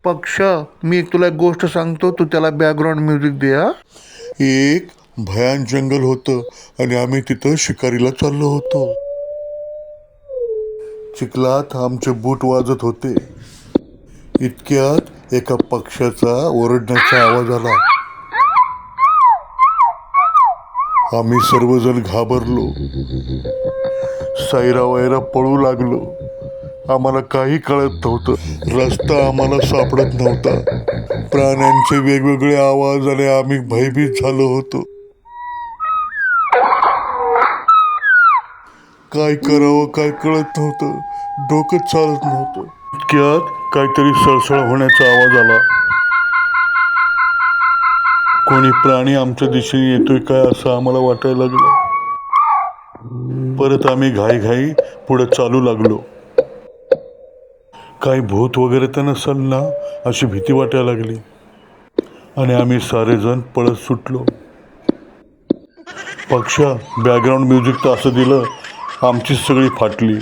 पक्षा, मी तुला एक गोष्ट सांगतो, तू त्याला बॅकग्राऊंड म्युझिक दे. हा. एक भयान जंगल होतं आणि आम्ही तिथं शिकारीला चाललो होतो. चिखलात आमचे बूट वाजत होते. इतक्यात एका पक्ष्याचा ओरडण्याचा आवाज आला. आम्ही सर्वजण घाबरलो. सैरा वैरा पळू लागलो. आम्हाला काही कळत नव्हतं. रस्ता आम्हाला सापडत नव्हता. प्राण्यांचे वेगवेगळे आवाज आणि आम्ही भयभीत झालो होतो. काय करावं काय कळत नव्हतं. डोकं चालत नव्हतं. इतक्यात काहीतरी सळसळ होण्याचा आवाज आला. कोणी प्राणी आमच्या दिशेने येतोय काय असं आम्हाला वाटायला लागलं. परत आम्ही घाईघाई पुढे चालू लागलो. काही भूत वगैरे तर नसेल ना अशी भीती वाटायला लागली आणि आम्ही सारेजण पळत सुटलो. पक्षा, बॅकग्राऊंड म्युझिक तर असं दिलं आमची सगळी फाटली.